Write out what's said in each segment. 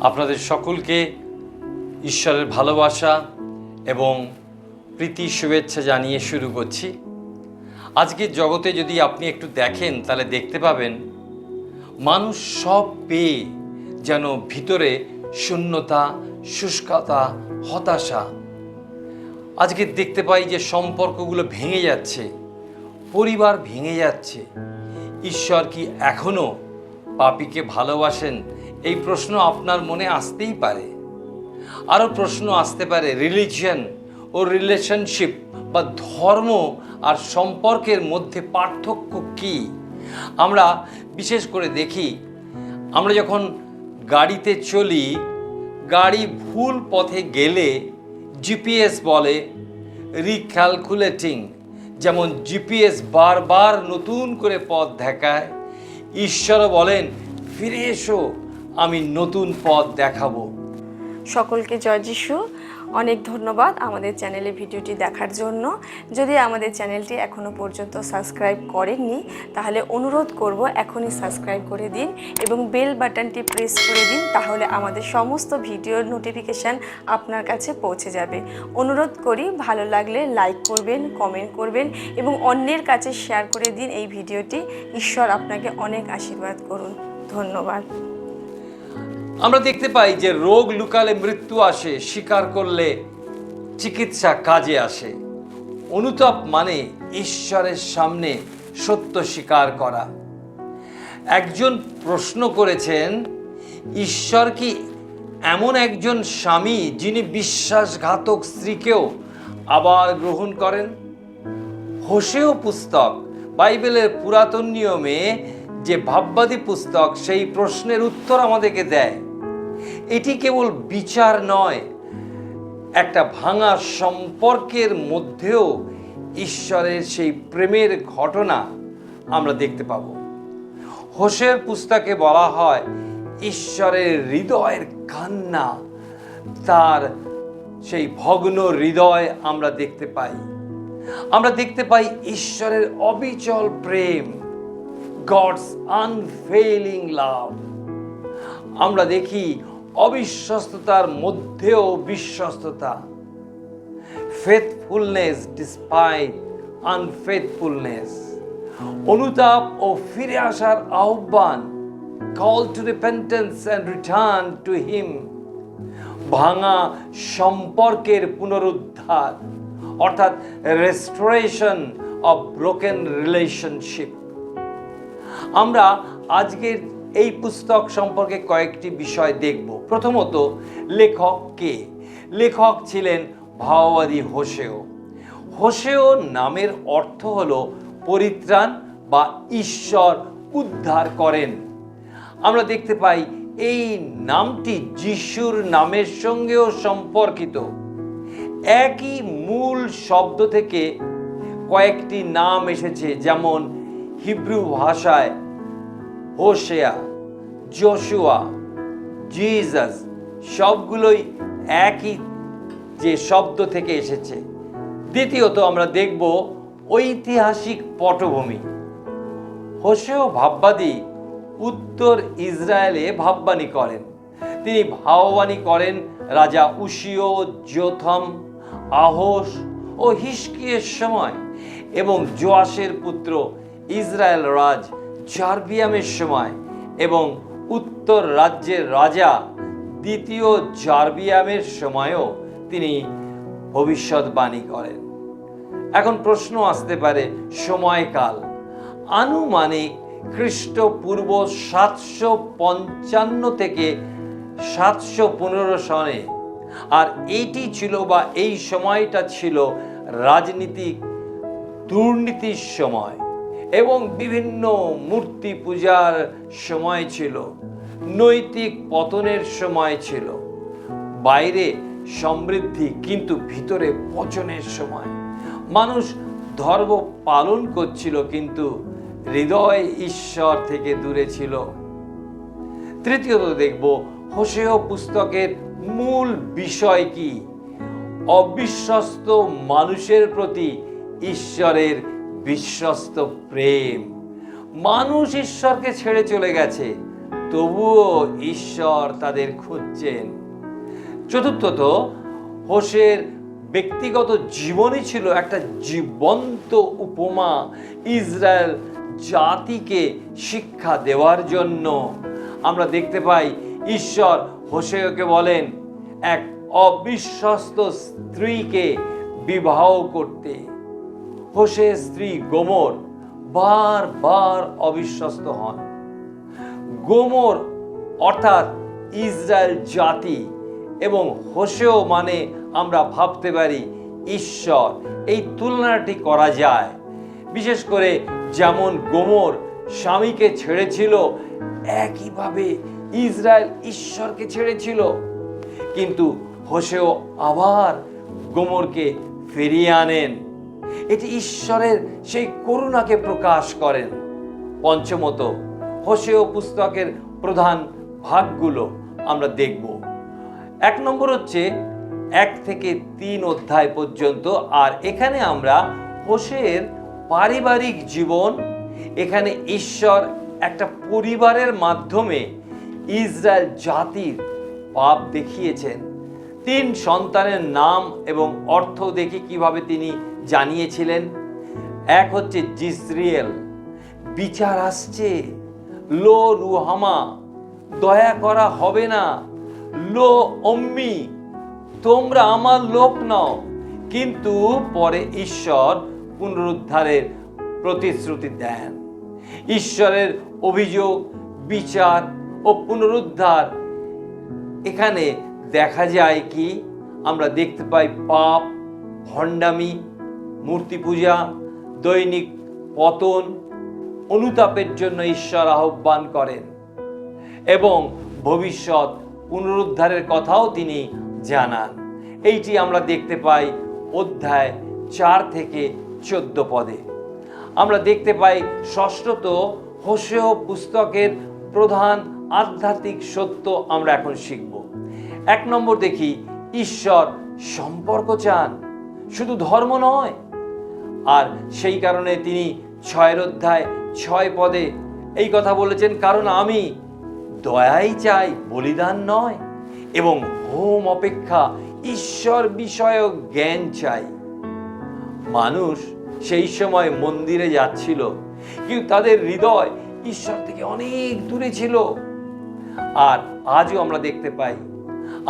আপনাদের সকলকে ঈশ্বরের ভালোবাসা এবং প্রীতি শুভেচ্ছা জানিয়ে শুরু করছি। আজকের জগতে যদি আপনি একটু দেখেন তাহলে দেখতে পাবেন মানুষ সব পেয়ে যেন ভিতরে শূন্যতা, শুষ্কতা, হতাশা। আজকে দেখতে পাই যে সম্পর্কগুলো ভেঙে যাচ্ছে, পরিবার ভেঙে যাচ্ছে। ঈশ্বর কি এখনো পাপীকে ভালোবাসেন? এই প্রশ্ন আপনার মনে আসতেই পারে। আরও প্রশ্ন আসতে পারে রিলিজিয়ন ও রিলেশনশিপ বা ধর্ম আর সম্পর্কের মধ্যে পার্থক্য কি? আমরা বিশেষ করে দেখি, আমরা যখন গাড়িতে চলি, গাড়ি ভুল পথে গেলে জিপিএস বলে রিক্যালকুলেটিং, যেমন জিপিএস বারবার নতুন করে পথ দেখায়। ঈশ্বরও বলেন ফিরে এসো, আমি নতুন পথ দেখাবো। সকলকে জয় যিশু। অনেক ধন্যবাদ আমাদের চ্যানেলে ভিডিওটি দেখার জন্য। যদি আমাদের চ্যানেলটি এখনও পর্যন্ত সাবস্ক্রাইব করেননি তাহলে অনুরোধ করব এখনই সাবস্ক্রাইব করে দিন এবং বেল বাটনটি প্রেস করে দিন, তাহলে আমাদের সমস্ত ভিডিওর নোটিফিকেশান আপনার কাছে পৌঁছে যাবে। অনুরোধ করি ভালো লাগলে লাইক করবেন, কমেন্ট করবেন এবং অন্যের কাছে শেয়ার করে দিন এই ভিডিওটি। ঈশ্বর আপনাকে অনেক আশীর্বাদ করুন। ধন্যবাদ। আমরা দেখতে পাই যে রোগ লুকালে মৃত্যু আসে, স্বীকার করলে চিকিৎসা কাজে আসে। অনুতাপ মানে ঈশ্বরের সামনে সত্য স্বীকার করা। একজন প্রশ্ন করেছেন, ঈশ্বর কি এমন একজন স্বামী যিনি বিশ্বাসঘাতক স্ত্রীকেও আবার গ্রহণ করেন? হোসেয় পুস্তক বাইবেলের পুরাতন নিয়মে যে ভাববাদী পুস্তক, সেই প্রশ্নের উত্তর আমাদেরকে দেয়। এটি কেবল বিচার নয়, একটা ভাঙা সম্পর্কের মধ্যেও ঈশ্বরের সেই প্রেমের ঘটনা আমরা দেখতে পাব। হোসের পুস্তকে বলা হয় ঈশ্বরের হৃদয়ের কান্না, তার সেই ভগ্ন হৃদয় আমরা দেখতে পাই। আমরা দেখতে পাই ঈশ্বরের অবিচল প্রেম, God's unfailing love। আমরা দেখি অবিশ্বস্ততার মধ্যেও বিশ্বস্ততা, faithfulness despite unfaithfulness। অনুতাপ ও ফিরে আসার আহ্বান, call to repentance and return to him। ভাঙা সম্পর্কের পুনরুদ্ধার, অর্থাৎ restoration of broken relationship। আমরা আজকের এই পুস্তক সম্পর্কে কয়েকটি বিষয় দেখব। প্রথমত, লেখক কে? লেখক ছিলেন ভাববাদী হোসেয়। হোসেয় নামের অর্থ হলো পরিত্রাণ বা ঈশ্বর উদ্ধার করেন। আমরা দেখতে পাই এই নামটি যিশুর নামের সঙ্গেও সম্পর্কিত। একই মূল শব্দ থেকে কয়েকটি নাম এসেছে, যেমন হিব্রু ভাষায় হোসেয়া, জোশুয়া, জিসাস, সবগুলোই একই যে শব্দ থেকে এসেছে। দ্বিতীয়ত, আমরা দেখব ঐতিহাসিক পটভূমি। হোসেয় ভাববাদী উত্তর ইসরায়েলে ভাববাণী করেন। তিনি ভাববাণী করেন রাজা উশিয়, যোথম, আহোস ও হিজকিয়ের সময় এবং জোয়াশের পুত্র ইসরায়েল রাজ জারবিয়ামের সময় এবং উত্তর রাজ্যের রাজা দ্বিতীয় জারবিয়ামের সময়ও তিনি ভবিষ্যৎবাণী করেন। এখন প্রশ্ন আসতে পারে সময়কাল। আনুমানিক খ্রিস্টপূর্ব 755 থেকে 715 সনে। আর এইটি ছিল বা এই সময়টা ছিল রাজনীতিক দুর্নীতির সময় এবং বিভিন্ন মূর্তি পূজার সময় ছিল, নৈতিক পতনের সময় ছিল। বাইরে সমৃদ্ধি কিন্তু ভিতরে পচনের সময়। মানুষ ধর্ম পালন করছিল কিন্তু হৃদয় ঈশ্বর থেকে দূরে ছিল। তৃতীয়ত দেখব হোসেয় পুস্তকের মূল বিষয় কি? অবিশ্বস্ত মানুষের প্রতি ঈশ্বরের বিশ্বস্ত প্রেম। মানুষ ঈশ্বরকে ছেড়ে চলে গেছে, তবুও ঈশ্বর তাদের খুঁজছেন। চতুর্থত, হোশের ব্যক্তিগত জীবনই ছিল একটা জীবন্ত উপমা ইসরায়েল জাতিকে শিক্ষা দেওয়ার জন্য। আমরা দেখতে পাই ঈশ্বর হোশেয়কে বলেন এক অবিশ্বস্ত স্ত্রীকে বিবাহ করতে। হোশের স্ত্রী গোমর বারবার অবিশ্বস্ত হন। গোমর অর্থাৎ ইসরায়েল জাতি এবং হোশেও মানে আমরা ভাবতে পারি ঈশ্বর। এই তুলনাটি করা যায়। বিশেষ করে যেমন গোমর স্বামীকে ছেড়েছিল, একইভাবে ইসরায়েল ঈশ্বরকে ছেড়েছিল। কিন্তু হোশেও আবার গোমরকে ফিরিয়ে আনেন। এটি ঈশ্বরের সেই করুণাকে প্রকাশ করেন। পঞ্চমত, হোশেও পুস্তকের প্রধান ভাগগুলো আমরা দেখব। 1 নম্বর হচ্ছে 1 থেকে 3 অধ্যায় পর্যন্ত। আর এখানে আমরা হোশের পারিবারিক জীবন, এখানে ঈশ্বর একটা পরিবারের মাধ্যমে ইসরায়েল জাতির পাপ দেখিয়েছেন। 3 সন্তানের নাম এবং অর্থ দেখি কিভাবে তিনি জানিয়েছিলেন। 1 হচ্ছে জিসরিয়েল, বিচার আসছে। লো রুহামা, দয়া করা হবে না। লো অম্মি, তোমরা আমার লোক নও। কিন্তু পরে ঈশ্বর পুনরুদ্ধারের প্রতিশ্রুতি দেন। ঈশ্বরের অভিযোগ, বিচার ও পুনরুদ্ধার এখানে দেখা যায় কি? আমরা দেখতে পাই পাপ, ভণ্ডামি, মূর্তি পূজা, দৈনিক পতন, অনুতাপের জন্য ঈশ্বর আহ্বান করেন এবং ভবিষ্যৎ পুনরুদ্ধারের কথাও তিনি জানান। এইটি আমরা দেখতে পাই অধ্যায় 4 থেকে 14 পদে। আমরা দেখতে পাই ষষ্ঠত, হোশেয় পুস্তকের প্রধান আধ্যাত্মিক সত্য আমরা এখন শিখব। 1 নম্বর দেখি, ঈশ্বর সম্পর্ক চান, শুধু ধর্ম নয়। আর সেই কারণে তিনি 6 অধ্যায় 6 পদে এই কথা বলেছেন, কারণ আমি দয়াই চাই, বলিদান নয়, এবং হোম অপেক্ষা ঈশ্বর বিষয়ক জ্ঞান চাই। মানুষ সেই সময় মন্দিরে যাচ্ছিল, কিন্তু তাদের হৃদয় ঈশ্বর থেকে অনেক দূরে ছিল। আর আজও আমরা দেখতে পাই,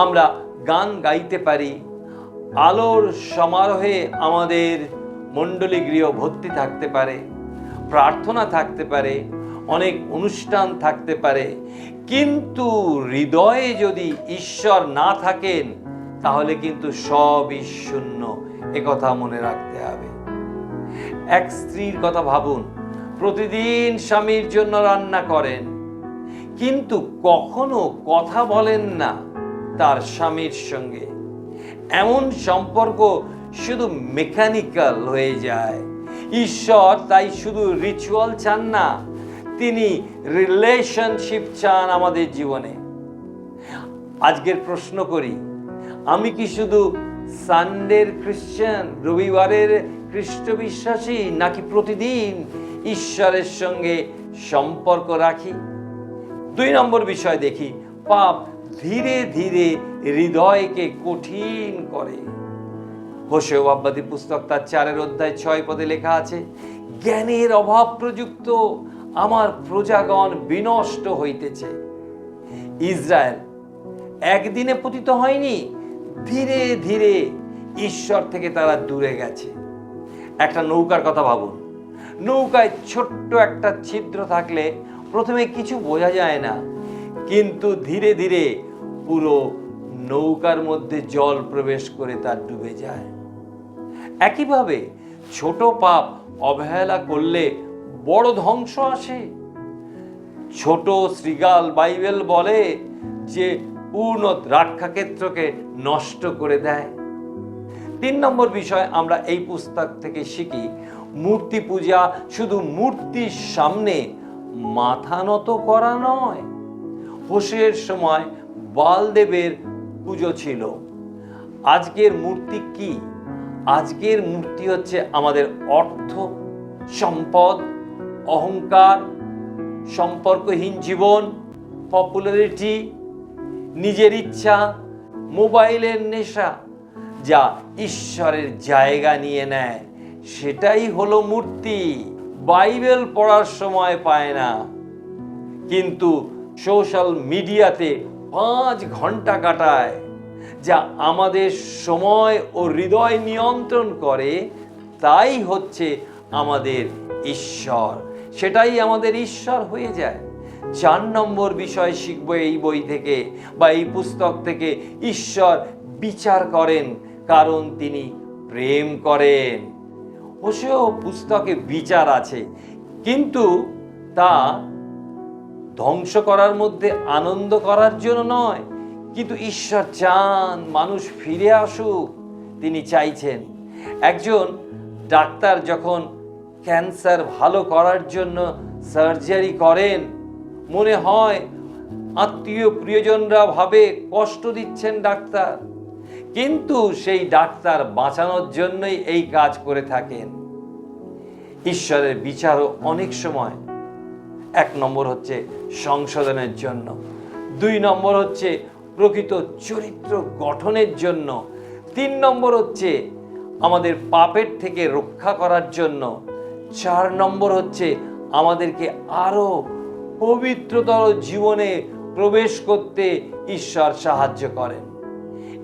আমরা গান গাইতে পারি, আলোর সমারোহে আমাদের মণ্ডলী গৃহ ভর্তি থাকতে পারে, প্রার্থনা থাকতে পারে, অনেক অনুষ্ঠান থাকতে পারে, কিন্তু হৃদয়ে যদি ঈশ্বর না থাকেন তাহলে কিন্তু সবই শূন্য। একথা মনে রাখতে হবে। এক স্ত্রীর কথা ভাবুন, প্রতিদিন স্বামীর জন্য রান্না করেন, কিন্তু কখনো কথা বলেন না তার স্বামীর সঙ্গে। এমন সম্পর্ক শুধু মেকানিক্যাল হয়ে যায়। ঈশ্বর তাই শুধু রিচুয়াল চান না, তিনি রিলেশনশিপ চান আমাদের জীবনে। আজকের প্রশ্ন করি, আমি কি শুধু সানডের খ্রিস্টান, রবিবারের খ্রিস্ট বিশ্বাসী, নাকি প্রতিদিন ঈশ্বরের সঙ্গে সম্পর্ক রাখি? 2 নম্বর বিষয় দেখি, পাপ ধীরে ধীরে হৃদয়কে কঠিন করে। হোশেয় ভাববাদী পুস্তক তার 4 অধ্যায় 6 পদে লেখা আছে, জ্ঞানের অভাব প্রযুক্ত আমার প্রজাগণ বিনষ্ট হইতেছে। ইসরায়েল একদিনে পতিত হয়নি, ধীরে ধীরে ঈশ্বর থেকে তারা দূরে গেছে। একটা নৌকার কথা ভাবুন, নৌকায় ছোট্ট একটা ছিদ্র থাকলে প্রথমে কিছু বোঝা যায় না, কিন্তু ধীরে ধীরে পুরো নৌকার মধ্যে জল প্রবেশ করে তা ডুবে যায়। একইভাবে ছোট পাপ অবহেলা করলে বড় ধ্বংস আসে। ছোট শৃগাল, বাইবেল বলে যে পূর্ণ দ্রাক্ষাক্ষেত্রকে নষ্ট করে দেয়। 3 নম্বর বিষয় আমরা এই পুস্তক থেকে শিখি, মূর্তি পূজা শুধু মূর্তির সামনে মাথা নত করা নয়। হোশের সময় বালদেবের পুজো ছিল। আজকের মূর্তি কি? আজকের মূর্তি হচ্ছে আমাদের অর্থ, সম্পদ, অহংকার, সম্পর্কহীন জীবন, পপুলারিটি, নিজের ইচ্ছা, মোবাইলের নেশা যা ঈশ্বরের জায়গা নিয়ে নেয় সেটাই হলো মূর্তি। বাইবেল পড়ার সময় পায় না, কিন্তু সোশ্যাল মিডিয়াতে 5 ঘন্টা কাটায়, যা আমাদের সময় ও হৃদয় নিয়ন্ত্রণ করে। তাই হচ্ছে আমাদের ঈশ্বর, সেটাই আমাদের ঈশ্বর হয়ে যায়। 4 নম্বর বিষয় শিখবো এই বই থেকে বা এই পুস্তক থেকে। ঈশ্বর বিচার করেন কারণ তিনি প্রেম করেন। অবশ্য পুস্তকে বিচার আছে, কিন্তু তা ধ্বংস করার মধ্যে আনন্দ করার জন্য নয়, কিন্তু ঈশ্বর চান মানুষ ফিরে আসুক। তিনি চাইছেন। একজন ডাক্তার যখন ক্যান্সার ভালো করার জন্য সার্জারি করেন, মনে হয় আত্মীয় প্রিয়জনরা ভাবে কষ্ট দিচ্ছেন ডাক্তার, কিন্তু সেই ডাক্তার বাঁচানোর জন্যই এই কাজ করে থাকেন। ঈশ্বরের বিচারও অনেক সময় 1 নম্বর হচ্ছে সংশোধনের জন্য, 2 নম্বর হচ্ছে প্রকৃত চরিত্র গঠনের জন্য, 3 নম্বর হচ্ছে আমাদের পাপের থেকে রক্ষা করার জন্য, 4 নম্বর হচ্ছে আমাদেরকে আরো পবিত্রতর জীবনে প্রবেশ করতে ঈশ্বর সাহায্য করেন।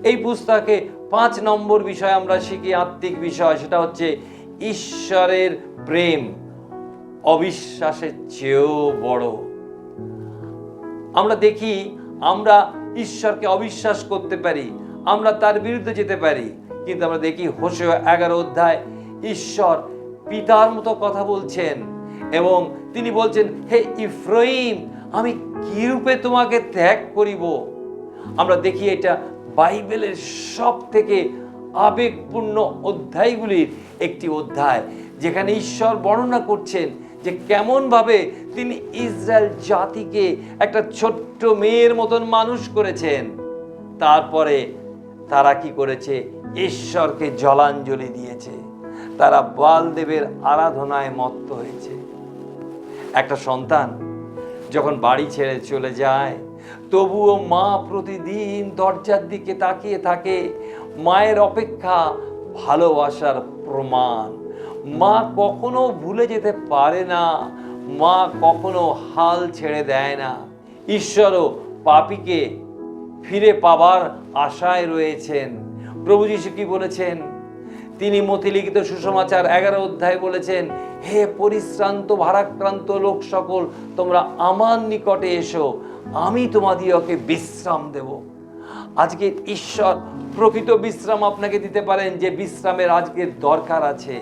এই পুস্তকে 5 নম্বর বিষয় আমরা শিখি, আত্মিক বিষয়, সেটা হচ্ছে ঈশ্বরের প্রেম অবিশ্বাসের চেয়েও বড়। আমরা দেখি আমরা ঈশ্বরকে অবিশ্বাস করতে পারি, আমরা তার বিরুদ্ধে যেতে পারি, কিন্তু আমরা দেখি হোশেয়া 11 অধ্যায় ঈশ্বর পিতার মতো কথা বলছেন এবং তিনি বলছেন, হে ইফ্রাইম, আমি কি রূপে তোমাকে ত্যাগ করিব। আমরা দেখি এটা বাইবেলের সব থেকে আবেগপূর্ণ অধ্যায়গুলির একটি অধ্যায়, যেখানে ঈশ্বর বর্ণনা করছেন যে কেমন ভাবে তিনি ইসরায়েল জাতিকে একটা ছোট্ট মেয়ের মতন মানুষ করেছেন। তারপরে তারা কি করেছে? ঈশ্বরকে জলাঞ্জলি দিয়েছে, তারা বাল দেবের আরাধনায় মত্ত হয়েছে। একটা সন্তান যখন বাড়ি ছেড়ে চলে যায়, তবুও মা প্রতিদিন দরজার দিকে তাকিয়ে থাকে। মায়ের অপেক্ষা ভালোবাসার প্রমাণ। মা কখনো ভুলে যেতে পারে না, মা কখনো হাল ছেড়ে দেয় না। ঈশ্বরও পাপীকে ফিরে পাবার আশায় রয়েছেন। প্রভু যীশু কি বলেছেন? তিনি মতি লিখিত সুসমাচার 11 অধ্যায় বলেছেন, হে পরিশ্রান্ত ভারাক্রান্ত লোক সকল, তোমরা আমার নিকটে এসো, আমি তোমাদিওকে বিশ্রাম দেব। আজকে ঈশ্বর প্রকৃত বিশ্রাম আপনাকে দিতে পারেন, যে বিশ্রামের আজকে দরকার আছে।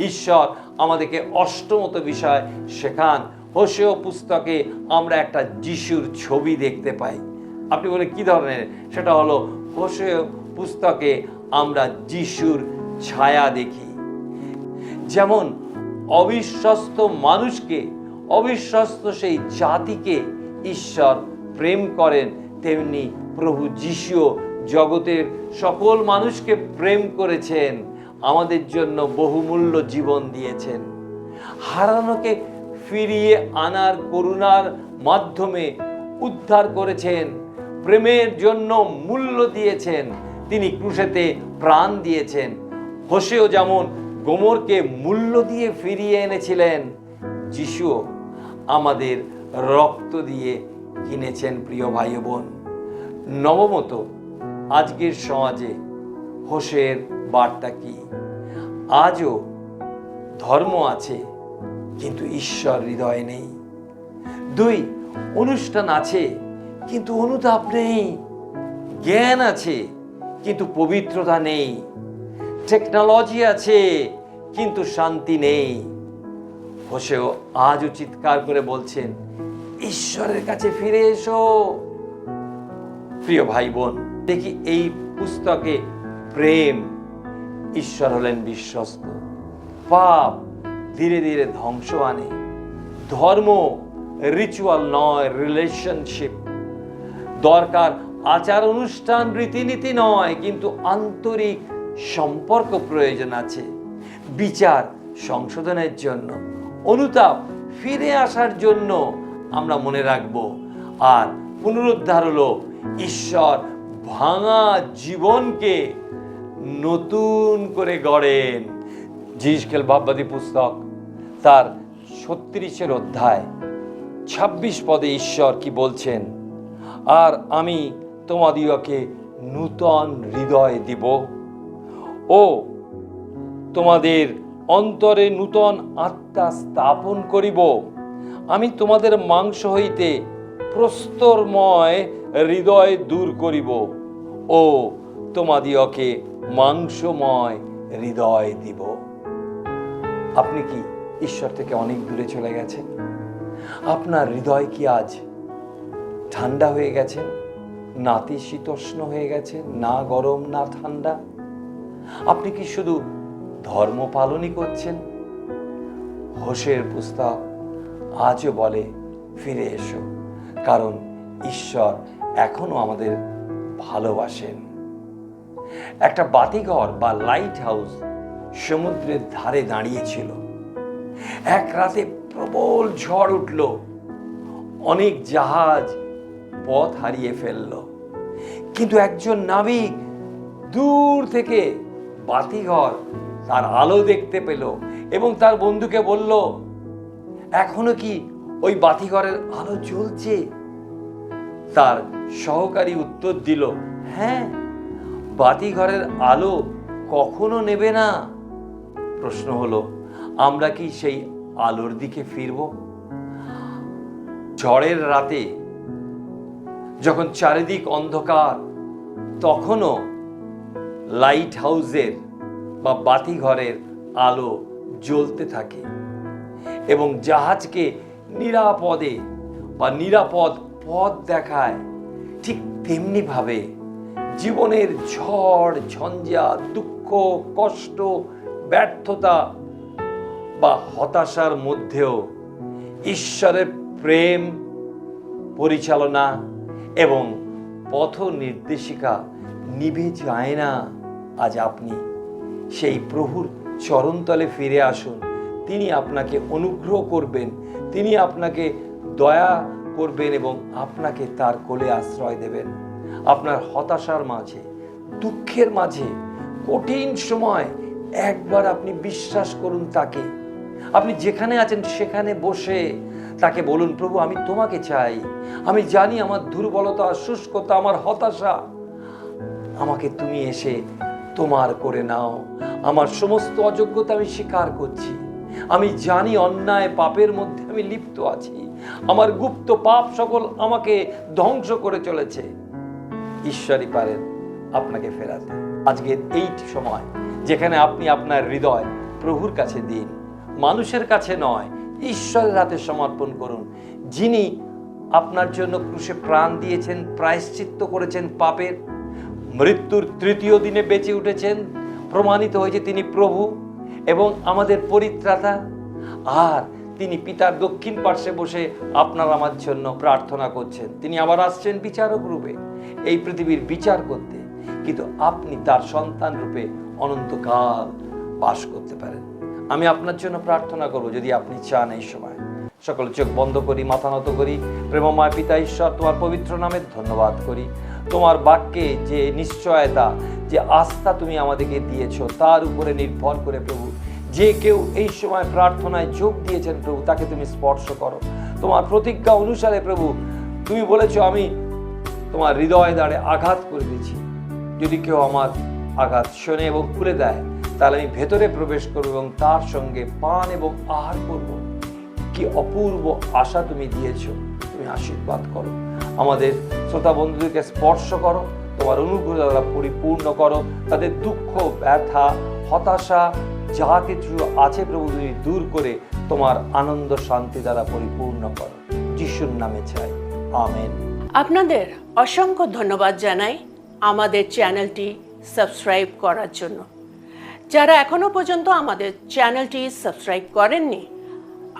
ঈশ্বর আমাদেরকে অষ্টমত বিষয় শেখান। হোশেয়া পুস্তকে আমরা একটা যিশুর ছবি দেখতে পাই। আপনি বলে কি ধরনের? সেটা হলো হোশেয়া পুস্তকে আমরা যিশুর ছায়া দেখি। যেমন অবিশ্বস্ত মানুষকে, অবিশ্বস্ত সেই জাতিকে ঈশ্বর প্রেম করেন, তেমনি প্রভু যিশু জগতের সকল মানুষকে প্রেম করেছেন, আমাদের জন্য বহুমূল্য জীবন দিয়েছেন। হারানোকে ফিরিয়ে আনার করুণার মাধ্যমে উদ্ধার করেছেন, প্রেমের জন্য মূল্য দিয়েছেন, তিনি ক্রুশেতে প্রাণ দিয়েছেন। হোশেও যেমন গোমরকে মূল্য দিয়ে ফিরিয়ে এনেছিলেন, যিশুও আমাদের রক্ত দিয়ে কিনেছেন। প্রিয় ভাই বোন, নবমত আজকের সমাজে হোশের বার্তা কি? আজও ধর্ম আছে, কিন্তু ঈশ্বর হৃদয়ে নেই। 2, অনুষ্ঠান আছে, কিন্তু অনুতাপ নেই। জ্ঞান আছে, কিন্তু পবিত্রতা নেই। টেকনোলজি আছে, কিন্তু শান্তি নেই। হোশেও আজও চিৎকার করে বলছেন, ঈশ্বরের কাছে ফিরে এসো। প্রিয় ভাই বোন, দেখি এই পুস্তকে প্রেম, ঈশ্বর হলেন বিশ্বস্ত। পাপ ধীরে ধীরে ধ্বংস আনে। ধর্ম রিচুয়াল নয়, রিলেশনশিপ। দরকার আচার অনুষ্ঠান, রীতিনীতি নয়, কিন্তু আন্তরিক সম্পর্ক প্রয়োজন আছে। বিচার সংশোধনের জন্য, অনুতাপ ফিরে আসার জন্য আমরা মনে রাখবো। আর পুনরুদ্ধার হলো। ঈশ্বর ভাঙা জীবনকে নতুন করে গড়েন। যিশকেল ভাববাদী পুস্তক তার 36 অধ্যায় 26 পদে ঈশ্বর কি বলছেন? আর আমি তোমাদিগকে নূতন হৃদয় দিব ও তোমাদের অন্তরে নূতন আত্মা স্থাপন করিব। আমি তোমাদের মাংস হইতে প্রস্তরময় হৃদয় দূর করিব ও তোমাদিগকে মাংসময় হৃদয় দিব। আপনি কি ঈশ্বর থেকে অনেক দূরে চলে গেছেন? আপনার হৃদয় কি আজ ঠান্ডা হয়ে গেছেন? নাতিশীতোষ্ণ হয়ে গেছে, না গরম না ঠান্ডা? আপনি কি শুধু ধর্ম পালনই করছেন? হোশের পুস্তক আজও বলে ফিরে এসো, কারণ ঈশ্বর এখনো আমাদের ভালোবাসেন। একটা বাতিঘর বা লাইট হাউস সমুদ্রের ধারে দাঁড়িয়েছিল। এক রাতে প্রবল ঝড় উঠল, অনেক জাহাজ পথ হারিয়ে ফেলল, কিন্তু একজন নাবিক দূর থেকে বাতিঘর তার আলো দেখতে পেল এবং তার বন্ধুকে বলল, এখনো কি ওই বাতিঘরের আলো জ্বলছে? তার সহকারী উত্তর দিল, হ্যাঁ, বাতিঘরের আলো কখনো নেবে না। প্রশ্ন হলো, আমরা কি সেই আলোর দিকে ফিরব? ঝড়ের রাতে যখন চারিদিক অন্ধকার, তখনও লাইট হাউসের বা বাতিঘরের আলো জ্বলতে থাকে এবং জাহাজকে নিরাপদে বা নিরাপদ পথ দেখায়। ঠিক তেমনি ভাবে জীবনের ঝড় ঝঞ্ঝা, দুঃখ, কষ্ট, ব্যর্থতা বা হতাশার মধ্যেও ঈশ্বরের প্রেম, পরিচালনা এবং পথ নির্দেশিকা নিভে যায় না। আজ আপনি সেই প্রভুর চরণতলে ফিরে আসুন। তিনি আপনাকে অনুগ্রহ করবেন, তিনি আপনাকে দয়া করবেন এবং আপনাকে তার কোলে আশ্রয় দেবেন। আপনার হতাশার মাঝে, দুঃখের মাঝে, কঠিন সময় একবার আপনি বিশ্বাস করুন তাকে। আপনি যেখানে আছেন সেখানে বসে তাকে বলুন, প্রভু আমি তোমাকে চাই। আমি জানি আমার দুর্বলতা, শুষ্কতা, আমার হতাশা, আমাকে তুমি এসে তোমার করে নাও। আমার সমস্ত অযোগ্যতা আমি স্বীকার করছি। আমি জানি অন্যায় পাপের মধ্যে আমি লিপ্ত আছি। আমার গুপ্ত পাপ সকল আমাকে ধ্বংস করে চলেছে। ঈশ্বরই পারেন আপনাকে ফেরাতে। আজকের এই সময় যেখানে আপনি আপনার হৃদয় প্রভুর কাছে দিন, মানুষের কাছে নয়, ঈশ্বরের হাতে সমর্পণ করুন। যিনি আপনার জন্য ক্রুশে প্রাণ দিয়েছেন, প্রায়শ্চিত্ত করেছেন পাপের, মৃত্যুর তৃতীয় দিনে বেঁচে উঠেছেন, প্রমাণিত হয়েছে তিনি প্রভু এবং আমাদের পরিত্রাতা। আর তিনি পিতার দক্ষিণ পার্শ্বে বসে আপনার আমার জন্য প্রার্থনা করছেন। তিনি আবার আসছেন বিচারক রূপে এই পৃথিবীর বিচার করতে, কিন্তু আপনি তার সন্তান রূপে অনন্তকাল বাস করতে পারেন। আমি আপনার জন্য প্রার্থনা করব, যদি আপনি চান এই সময়। সকল চোখ বন্ধ করি, মাথা নত করি। প্রেমময় পিতা ঈশ্বর, তোমার পবিত্র নামে ধন্যবাদ করি। তোমার বাক্যে যে নিশ্চয়তা, যে আস্থা তুমি আমাদেরকে দিয়েছ, তার উপরে নির্ভর করে প্রভু যে কেউ এই সময় প্রার্থনায় যোগ দিয়েছেন প্রভু, তাকে তুমি স্পর্শ করো। তোমার প্রতিজ্ঞা অনুসারে প্রভু তুমি বলেছো, আমি তোমার হৃদয় দ্বারে আঘাত করে দিচ্ছি। যদি কেউ আমার আঘাত শোনে এবং খুলে দেয়, তাহলে আমি ভেতরে প্রবেশ করব এবং তার সঙ্গে পান এবং আহার করব। কি অপূর্ব আশা তুমি দিয়েছো। তুমি আশীর্বাদ করো, আমাদের শ্রোতা বন্ধুদেরকে স্পর্শ করো, তোমার অনুগ্রহ দ্বারা পরিপূর্ণ করো। তাদের দুঃখ, ব্যথা, হতাশা যা কিছু আছে প্রভু তুমি দূর করে তোমার আনন্দ শান্তি দ্বারা পরিপূর্ণ করো। যিশুর নামে চাই, আমেন। আপনাদের অসংখ্য ধন্যবাদ জানাই আমাদের চ্যানেলটি সাবস্ক্রাইব করার জন্য। যারা এখনো পর্যন্ত আমাদের চ্যানেলটি সাবস্ক্রাইব করেননি,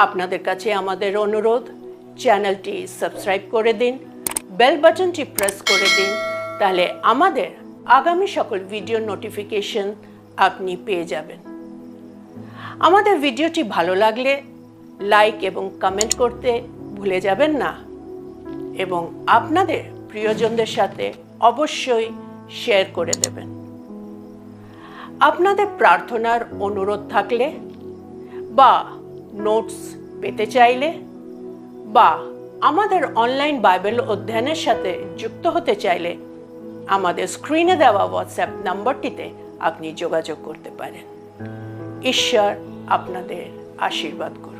আপনাদের কাছে আমাদের অনুরোধ, চ্যানেলটি সাবস্ক্রাইব করে দিন, বেল বাটনটি প্রেস করে দিন, তাহলে আমাদের আগামী সকল ভিডিও নোটিফিকেশন আপনি পেয়ে যাবেন। আমাদের ভিডিওটি ভালো লাগলে লাইক এবং কমেন্ট করতে ভুলে যাবেন না। এবং আপনাদের প্রিয়জনদের সাথে অবশ্যই শেয়ার করে দেবেন। আপনাদের প্রার্থনার অনুরোধ থাকলে বা নোটস পেতে চাইলে বা আমাদের অনলাইন বাইবেল অধ্যয়নের সাথে যুক্ত হতে চাইলে আমাদের স্ক্রিনে দেওয়া হোয়াটসঅ্যাপ নম্বরটিতে আপনি যোগাযোগ করতে পারেন। ঈশ্বর আপনাদের আশীর্বাদ করুন।